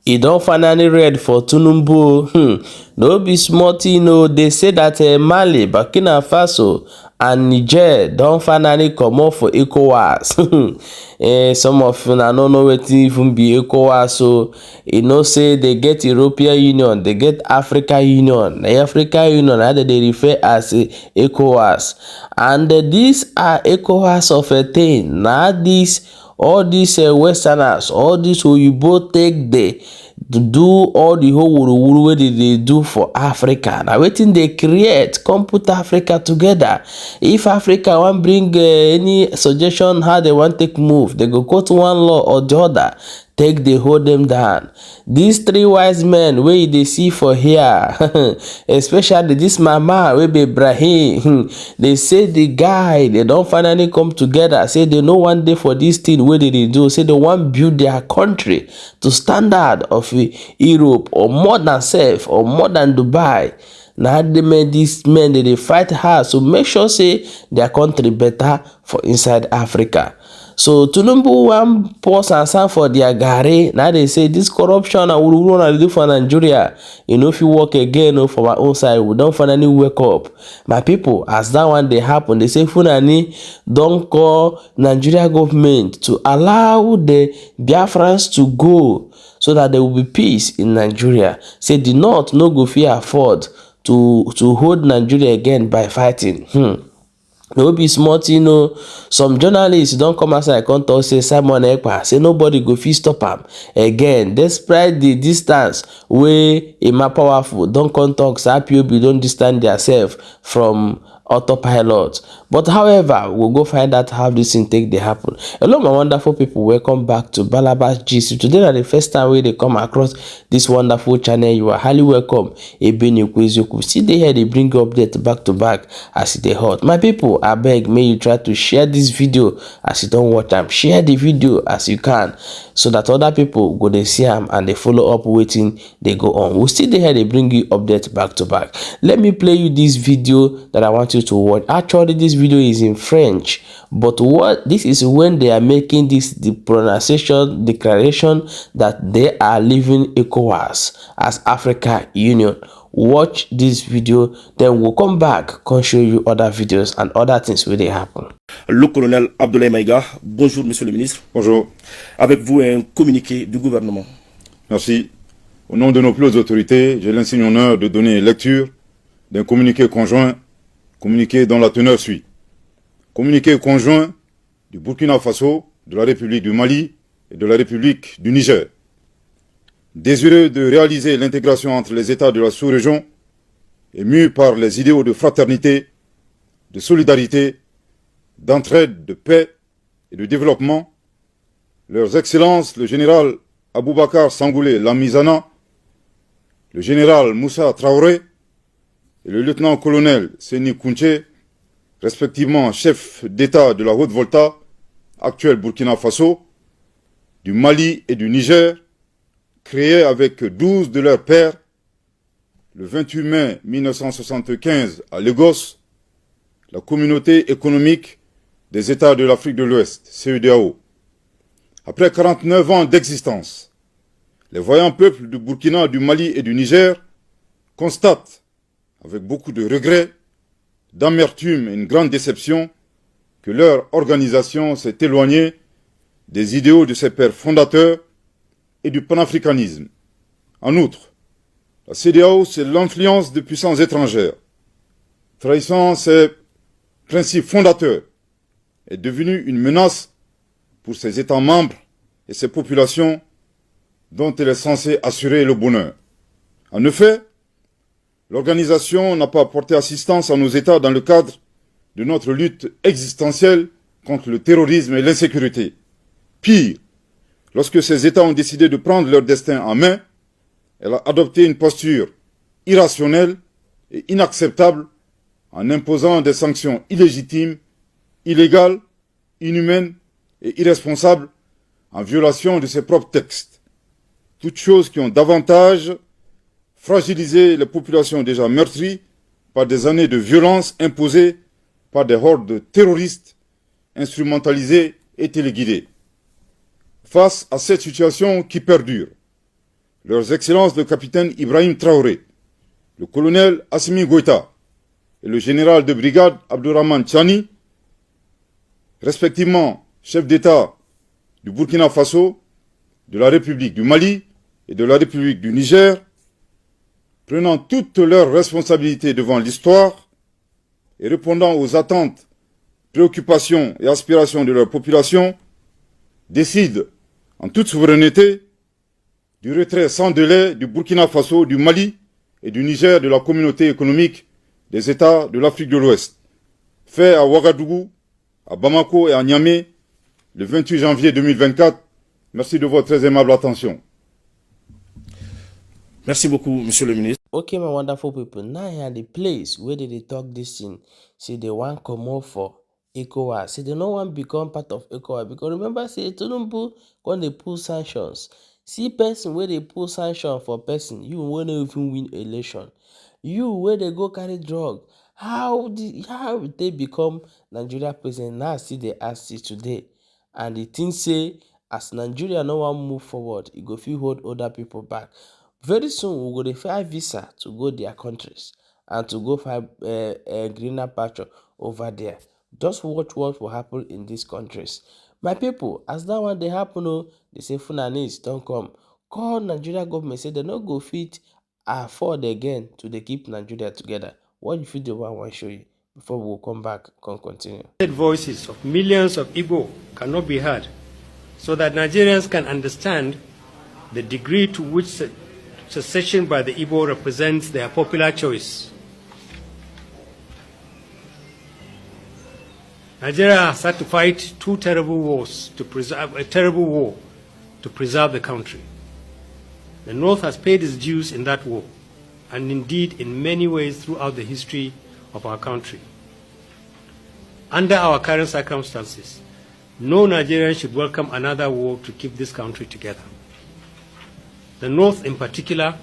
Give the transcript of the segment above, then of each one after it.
E don finally red for Tinubu. No be small thing o. They say that Mali, BOKINAFASO and Niger don finally comot for ECOWAS. Some of una no know wetin even be ECOWAS o. You know say they get European Union, they get African Union. The African Union na dem dey refer as ECOWAS. And these are ECOWAS of a thing. Na all these westerners, all these oyibo take dey do all the whole wuruwuru wey dey do for Africa. Na wetin dey create come put Africa together. If Africa wan bring any suggestion how they wan take move, they go quote one law or the other take dey hold them down. These three wise men wey you dey see for here, especially this mama wey be Ibrahim, they say the guy, they don finally come together, say they no wan dey for this thing wey they dey do, say they wan build their country to standard of Europe or more than sef or more than Dubai. Na these men dey fight hard to make sure say their country better for inside Africa. So Tinubu wan pour sand for their garri. Now they say this corruption and wuruwuru na dey do for Nigeria, e no fit work again o. For my own side, we don finally wake up. My people, as that one dey happen, they say Fulani don call Nigeria government to allow the Biafrans to go so that there will be peace in Nigeria. Say the North no go fit afford to hold Nigeria again by fighting. No be small thing o. Some journalists don come outside come talk say Simon Ekpa say nobody go fit stop am again despite the distance wey Emma Powerful don come talk say IPOB don distance theirself from autopilot. But however, we'll go find out how this thing take dey happen. Hello my wonderful people, welcome back to Balabas GC. Today na the first time wey they come across this wonderful channel. You are highly welcome. Ebenekwezoku still dey here, they bring you update back to back as e dey hot. My people, abeg may you try to share this video as you don watch am. Share the video as you can so that other people go dey see am and they follow up wetin dey go on. We still dey here, they bring you update back to back. Let me play you this video that I want you to watch. Actually, this video is in French, but what this is when they are making the pronunciation declaration that they are leaving ECOWAS as Africa Union. Watch this video, then we'll come back and show you other videos and other things where they happen. Le colonel Abdoulaye Maïga, bonjour monsieur le ministre. Bonjour. Avec vous un communiqué du gouvernement. Merci. Au nom de nos plus hautes autorités, j'ai l'insigne honneur de donner lecture d'un communiqué conjoint, communiqué dont la teneur suit. Communiqué conjoint du Burkina Faso, de la République du Mali et de la République du Niger. Désireux de réaliser l'intégration entre les États de la sous-région et mû par les idéaux de fraternité, de solidarité, d'entraide, de paix et de développement, leurs excellences, le général Aboubakar Sangoulé Lamizana, le général Moussa Traoré et le lieutenant-colonel Sh0ćk, respectivement chef d'État de la Haute-Volta, actuel Burkina Faso, du Mali et du Niger, créés avec 12 de leurs pairs le 28 mai 1975 à Lagos, la communauté économique des États de l'Afrique de l'Ouest, CEDEAO. Après 49 ans d'existence, les voyants peuples du Burkina, du Mali et du Niger constatent, avec beaucoup de regrets, d'amertume et une grande déception, que leur organisation s'est éloignée des idéaux de ses pères fondateurs et du panafricanisme. En outre, la CEDEAO, c'est l'influence de puissances étrangères. Trahissant ses principes fondateurs, est devenue une menace pour ses États membres et ses populations dont elle est censée assurer le bonheur. En effet, l'organisation n'a pas apporté assistance à nos États dans le cadre de notre lutte existentielle contre le terrorisme et l'insécurité. Pire, lorsque ces États ont décidé de prendre leur destin en main, elle a adopté une posture irrationnelle et inacceptable en imposant des sanctions illégitimes, illégales, inhumaines et irresponsables en violation de ses propres textes. Toutes choses qui ont davantage fragilisé les populations déjà meurtries par des années de violence imposées par des hordes terroristes instrumentalisées et téléguidées. Face à cette situation qui perdure, leurs excellences le capitaine Ibrahim Traoré, le colonel Assimi Goïta et le général de brigade Abdourahmane Tchani, respectivement chef d'État du Burkina Faso, de la République du Mali et de la République du Niger, prenant toutes leurs responsabilités devant l'histoire et répondant aux attentes, préoccupations et aspirations de leur population, décident en toute souveraineté du retrait sans délai du Burkina Faso, du Mali et du Niger de la communauté économique des États de l'Afrique de l'Ouest, fait à Ouagadougou, à Bamako et à Niamey le 28 janvier 2024. Merci de votre très aimable attention. Merci beaucoup, Monsieur le ministre. Okay, my wonderful people, now here the place where they talk this thing. See, they want come out for ECOWAS. See, they no want become part of ECOWAS. Because remember, say, Tinubu, when they pull sanctions, see person where they pull sanction for person, you won't even win election. You, where they go carry drug, how they become Nigeria president? Now, see, they ask you today. And the thing say, as Nigeria no one move forward, it go feel hold other people back. Very soon, we go to file visa to go their countries and to go find a greener pasture over there. Just watch what will happen in these countries. My people, as that one they happen, they say Funanis don't come. Call Nigeria government, say they no go fit afford again to they keep Nigeria together. What if you do want to show you before we will come back and continue? The voices of millions of Igbo cannot be heard, so that Nigerians can understand the degree to which secession by the Igbo represents their popular choice. Nigeria has had to fight two terrible wars to preserve the country. The North has paid its dues in that war, and indeed in many ways throughout the history of our country. Under our current circumstances, no Nigerian should welcome another war to keep this country together. The North in particular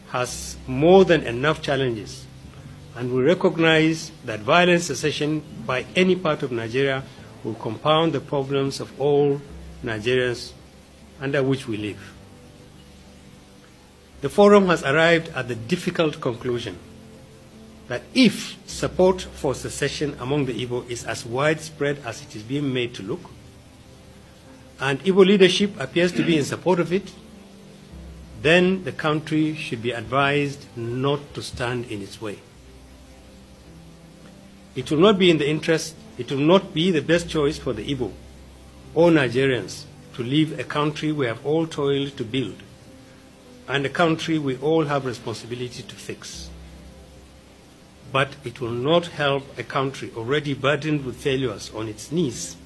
has more than enough challenges, and we recognize that violent secession by any part of Nigeria will compound the problems of all Nigerians under which we live. The forum has arrived at the difficult conclusion that if support for secession among the Igbo is as widespread as it is being made to look, and Igbo leadership appears to be in support of it, then the country should be advised not to stand in its way. It will not be the best choice for the Igbo or Nigerians to leave a country we have all toiled to build, and a country we all have responsibility to fix. But it will not help a country already burdened with failures on its knees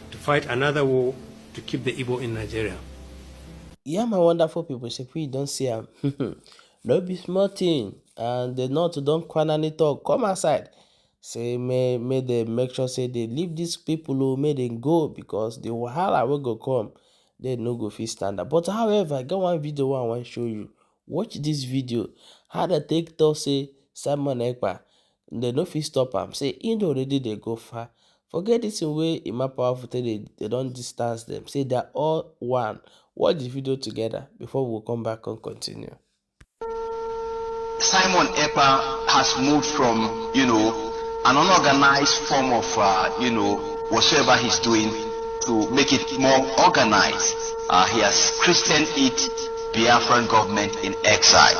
to fight another war to keep the Igbo in Nigeria. Yeah, my wonderful people, say we don't see them. No be small thing, and the North don't quanani talk. Come outside. Say may they make sure say they leave these people who may they go, because the wahala will go come. They no go fit stand up. But however, I got one video I want to show you. Watch this video. How they take to say Simon Ekpa. They no fit stop am. Say in already they go far. Forget this in way in my powerful they don't distance them. Say they're all one. Watch the video together before we'll come back and continue. Simon Ekpa has moved from, an unorganized form of, whatever he's doing to make it more organized. He has christened it Biafran government in exile.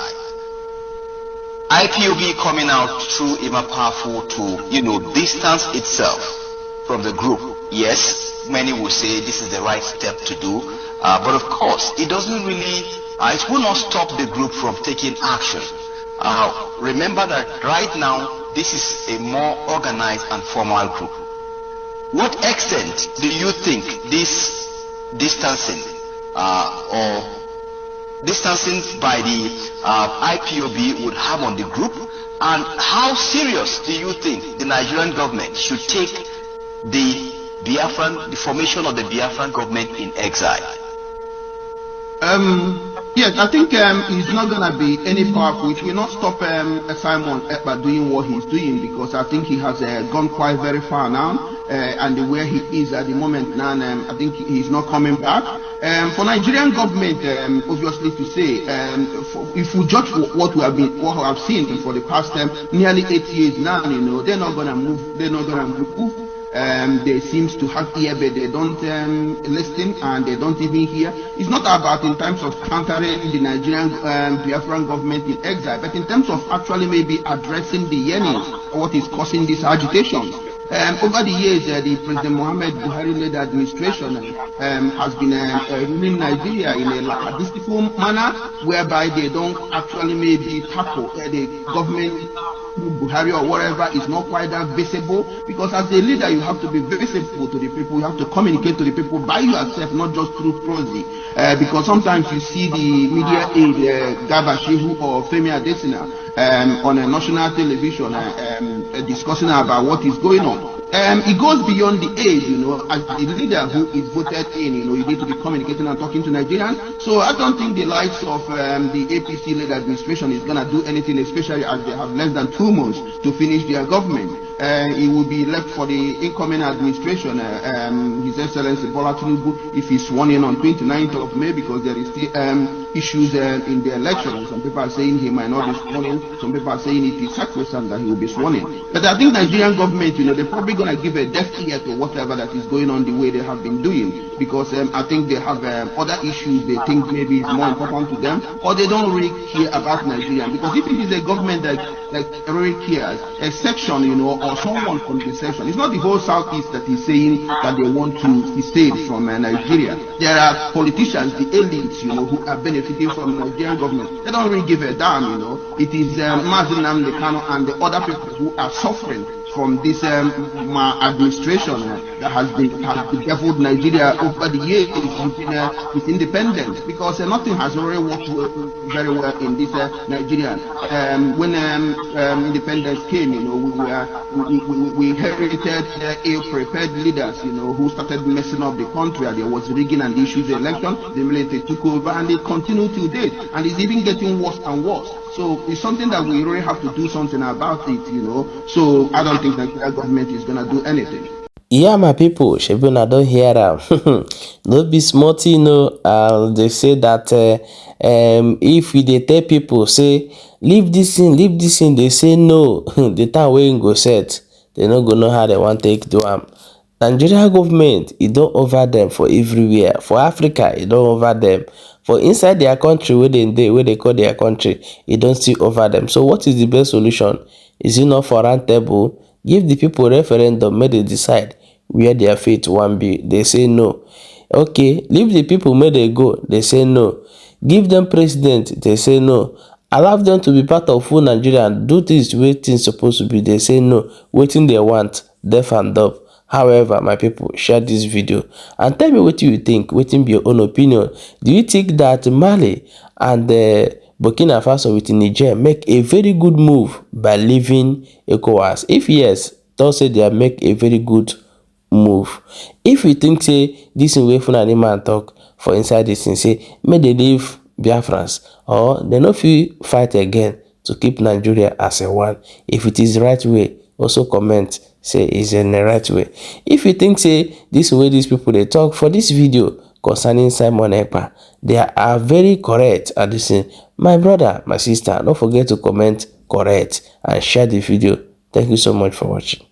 IPOB coming out through Ima Powerful to, distance itself from the group. Yes, many will say this is the right step to do, but of course, it doesn't really, it will not stop the group from taking action. Remember that right now, this is a more organized and formal group. What extent do you think this distancing or distancing by the IPOB would have on the group, and how serious do you think the Nigerian government should take the formation of the Biafran government in exile? Yes, I think he's not going to be any powerful. It will not stop Simon Ekpa doing what he's doing, because I think he has gone quite very far now, and where he is at the moment now, I think he's not coming back. For Nigerian government, obviously to say, if we judge what we have seen for the past nearly 8 years now, you know, they're not going to move. They're not going to move. They seems to have ear, but they don't listen, and they don't even hear. It's not about in terms of countering the Nigerian Biafran government in exile, but in terms of actually maybe addressing the yearnings, what is causing these agitations. Over the years, the President Muhammad Buhari-led administration has been ruling Nigeria in a lackadaisical manner, whereby they don't actually maybe tackle the government Buhari or whatever is not quite that visible, because as a leader you have to be visible to the people, you have to communicate to the people by yourself, not just through prosy, because sometimes you see the media aide Garba Shehu or Femi Adesina on a national television discussing about what is going on. It goes beyond the age, you know, as the leader who is voted in, you know, you need to be communicating and talking to Nigerians. So I don't think the likes of the APC-led administration is going to do anything, especially as they have less than 2 months to finish their government. It will be left for the incoming administration, His Excellency Bola Tinubu, if he's sworn in on 29th of May, because there is still issues in the election. Some people are saying he might not be sworn in. Some people are saying it is sacrosanct that he will be sworn in. But I think Nigerian government, you know, they're probably going to give a deaf ear to whatever that is going on the way they have been doing, because I think they have other issues they think maybe is more important to them, or they don't really care about Nigeria. Because if it is a government that really cares, a section, you know, or someone from the section, it's not the whole Southeast that is saying that they want to secede from Nigeria. There are politicians, the elites, you know, who are benefiting from the Nigerian government. They don't really give a damn, you know. It is Mazi Nnamdi Kanu and the other people who are suffering from this administration that has bedeviled Nigeria over the years with independence, because nothing has really worked very well in this Nigeria. When independence came, you know, we inherited ill-prepared leaders, you know, who started messing up the country. There was rigging and issues the election. The military took over, and they continue to date, and it's even getting worse and worse. So it's something that we really have to do something about it, you know. So I don't think that the government is going to do anything. Yeah, my people, Shebuna don't hear them. No be smart, you know. They say that if we dey tell people, say, leave this in, they say no. The time wey go set, they not go know how they want to take do am. Nigeria government, it don't over them for everywhere. For Africa, it don't over them. For inside their country, where they call their country, it don't still over them. So what is the best solution? Is it not for round table? Give the people referendum, may they decide where their fate wan be. They say no. Okay, leave the people, may they go. They say no. Give them president. They say no. Allow them to be part of full Nigeria and do this way things supposed to be. They say no. Waiting they want, deaf and dumb. However, my people, share this video and tell me what you think. What be your own opinion? Do you think that Mali and Burkina Faso with Niger make a very good move by leaving ECOWAS? If yes, don't say they make a very good move. If you think say this in way for an man talk for inside this and say may they leave Biafrans, or they no fit fight again to keep Nigeria as a one. If it is the right way, also comment say is in the right way. If you think say this way these people they talk for this video concerning Simon Ekpa, they are very correct at this thing. My brother, my sister, don't forget to comment correct and share the video. Thank you so much for watching.